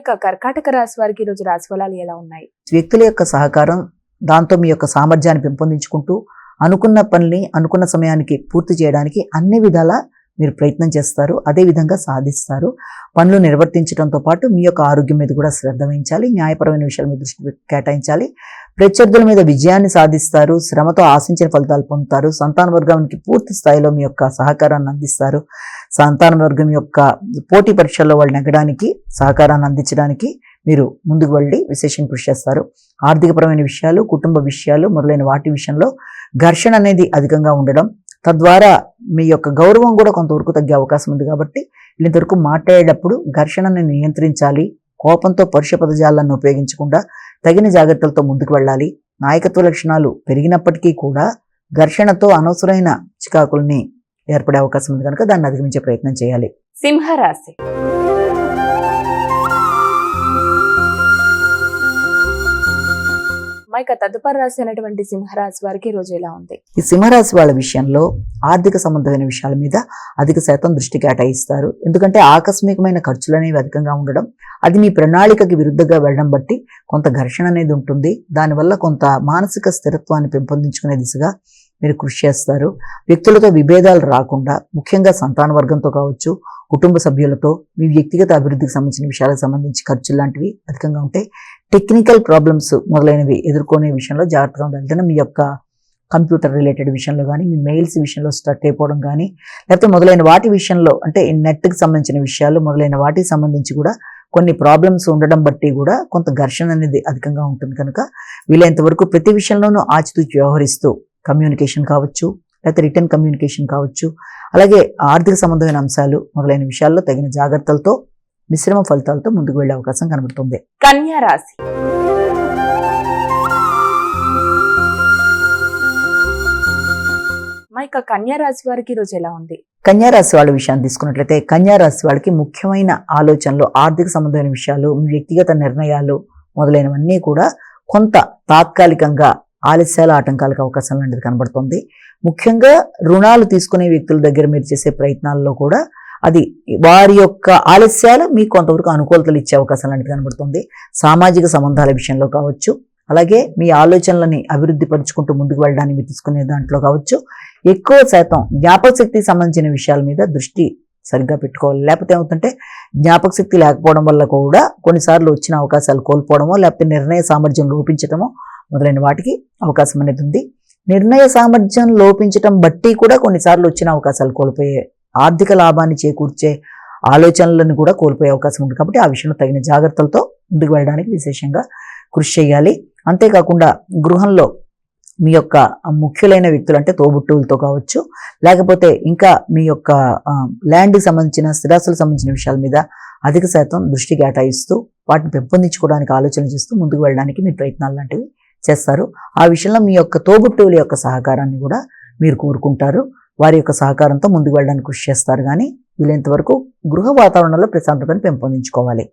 ఇక కర్కాటక రాశి వారికి ఈ రోజు రాశి ఫలాలు ఎలా ఉన్నాయి? వ్యక్తుల యొక్క సహకారం, దాంతో మీ యొక్క సామర్థ్యాన్ని పెంపొందించుకుంటూ అనుకున్న పనిని అనుకున్న సమయానికి పూర్తి చేయడానికి అన్ని విధాలా మీరు ప్రయత్నం చేస్తారు. అదేవిధంగా సాధిస్తారు. పనులు నిర్వర్తించడంతో పాటు మీ యొక్క ఆరోగ్యం మీద కూడా శ్రద్ధ వహించాలి. న్యాయపరమైన విషయాల మీద దృష్టి కేటాయించాలి. ప్రత్యర్థుల మీద విజయాన్ని సాధిస్తారు. శ్రమతో ఆశించిన ఫలితాలు పొందుతారు. సంతాన వర్గానికి పూర్తి స్థాయిలో మీ యొక్క సహకారాన్ని అందిస్తారు. సంతాన వర్గం యొక్క పోటీ పరీక్షల్లో వాళ్ళు నెగ్గడానికి సహకారాన్ని అందించడానికి మీరు ముందుకు వెళ్ళి విశేషంగా కృషి చేస్తారు. ఆర్థికపరమైన విషయాలు, కుటుంబ విషయాలు మొదలైన వాటి విషయంలో ఘర్షణ అనేది అధికంగా ఉండడం, తద్వారా మీ యొక్క గౌరవం కూడా కొంతవరకు తగ్గే అవకాశం ఉంది. కాబట్టి ఇంతవరకు మాట్లాడేటప్పుడు ఘర్షణని నియంత్రించాలి. కోపంతో పరుష పదజాలాన్ని ఉపయోగించకుండా తగిన జాగ్రత్తలతో ముందుకు వెళ్ళాలి. నాయకత్వ లక్షణాలు పెరిగినప్పటికీ కూడా ఘర్షణతో అనవసరమైన చికాకుల్ని ఏర్పడే అవకాశం ఉంది కనుక దాన్ని అధిగమించే ప్రయత్నం చేయాలి. సింహరాశి. ఇక తదుపరి రాశి అయినటువంటి సింహరాశి వారికి ఈ రోజు ఎలా ఉంది? ఈ సింహరాశి వాళ్ళ విషయంలో ఆర్థిక సంబంధమైన విషయాల మీద అధిక శాతం దృష్టి కేటాయిస్తారు. ఎందుకంటే ఆకస్మికమైన ఖర్చులు అనేవి అధికంగా ఉండడం, అది మీ ప్రణాళికకి విరుద్ధంగా వెళ్ళడం బట్టి కొంత ఘర్షణ అనేది ఉంటుంది. దానివల్ల కొంత మానసిక స్థిరత్వాన్ని పెంపొందించుకునే దిశగా మీరు కృషి చేస్తారు. వ్యక్తులతో విభేదాలు రాకుండా, ముఖ్యంగా సంతాన వర్గంతో కావచ్చు, కుటుంబ సభ్యులతో, మీ వ్యక్తిగత అభివృద్ధికి సంబంధించిన విషయాలకు సంబంధించి ఖర్చులు లాంటివి అధికంగా ఉంటాయి. టెక్నికల్ ప్రాబ్లమ్స్ మొదలైనవి ఎదుర్కొనే విషయంలో జాగ్రత్తగా ఉండాలి. మీ యొక్క కంప్యూటర్ రిలేటెడ్ విషయంలో కానీ, మీ మెయిల్స్ విషయంలో స్టక్ అయిపోవడం కానీ, లేకపోతే మొదలైన వాటి విషయంలో అంటే నెట్కి సంబంధించిన విషయాలు మొదలైన వాటికి సంబంధించి కూడా కొన్ని ప్రాబ్లమ్స్ ఉండడం బట్టి కూడా కొంత ఘర్షణ అనేది అధికంగా ఉంటుంది. కనుక వీలైనంత వరకు ప్రతి విషయంలోనూ ఆచితూచి వ్యవహరిస్తూ కమ్యూనికేషన్ కావచ్చు, లేకపోతే రిటర్న్ కమ్యూనికేషన్ కావచ్చు, అలాగే ఆర్థిక సంబంధమైన అంశాలు మొదలైన విషయాల్లో తగిన జాగ్రత్తలతో మిశ్రమ ఫలితాలతో ముందుకు వెళ్లే అవకాశం కనబడుతుంది. కన్యా రాశి. ఇక కన్యా రాశి వారికి ఈ రోజు ఎలా ఉంది? కన్యా రాశి వాళ్ళ విషయాన్ని తీసుకున్నట్లయితే కన్యా రాశి వాళ్ళకి ముఖ్యమైన ఆలోచనలు, ఆర్థిక సంబంధమైన విషయాలు, వ్యక్తిగత నిర్ణయాలు మొదలైనవన్నీ కూడా కొంత తాత్కాలికంగా ఆలస్యాల ఆటంకాలకు అవకాశం లాంటిది కనబడుతుంది. ముఖ్యంగా రుణాలు తీసుకునే వ్యక్తుల దగ్గర మీరు చేసే ప్రయత్నాల్లో కూడా అది వారి యొక్క ఆలస్యాలు మీకు కొంతవరకు అనుకూలతలు ఇచ్చే అవకాశం లాంటిది కనబడుతుంది. సామాజిక సంబంధాల విషయంలో కావచ్చు, అలాగే మీ ఆలోచనలని అభివృద్ధి పరుచుకుంటూ ముందుకు వెళ్ళడానికి మీరు తీసుకునే దాంట్లో కావచ్చు, ఎక్కువ శాతం జ్ఞాపక శక్తికి సంబంధించిన విషయాల మీద దృష్టి సరిగ్గా పెట్టుకోవాలి. లేకపోతే ఏమవుతుంటే జ్ఞాపక శక్తి లేకపోవడం వల్ల కూడా కొన్నిసార్లు వచ్చిన అవకాశాలు కోల్పోవడమో, లేకపోతే నిర్ణయ సామర్థ్యం లోపించడమో మొదలైన వాటికి అవకాశం అనేది ఉంది. నిర్ణయ సామర్థ్యం లోపించడం బట్టి కూడా కొన్నిసార్లు వచ్చిన అవకాశాలు కోల్పోయే, ఆర్థిక లాభాన్ని చేకూర్చే ఆలోచనలను కూడా కోల్పోయే అవకాశం ఉంది. కాబట్టి ఆ విషయంలో తగిన జాగ్రత్తలతో ముందుకు వెళ్ళడానికి విశేషంగా కృషి చేయాలి. అంతేకాకుండా గృహంలో మీ యొక్క ముఖ్యులైన వ్యక్తులు అంటే తోబుట్టువులతో కావచ్చు, లేకపోతే ఇంకా మీ యొక్క ల్యాండ్కి సంబంధించిన స్థిరాస్తులకు సంబంధించిన విషయాల మీద అధిక శాతం దృష్టి కేటాయిస్తూ వాటిని పెంపొందించుకోవడానికి ఆలోచన చేస్తూ ముందుకు వెళ్ళడానికి మీ ప్రయత్నాలు లాంటివి చేస్తారు. ఆ విషయంలో మీ యొక్క తోబుట్టువుల యొక్క సహకారాన్ని కూడా మీరు కోరుకుంటారు. వారి యొక్క సహకారంతో ముందుకు వెళ్ళడానికి కృషి చేస్తారు. కానీ వీలైనంత వరకు గృహ వాతావరణంలో ప్రశాంతతను పెంపొందించుకోవాలి.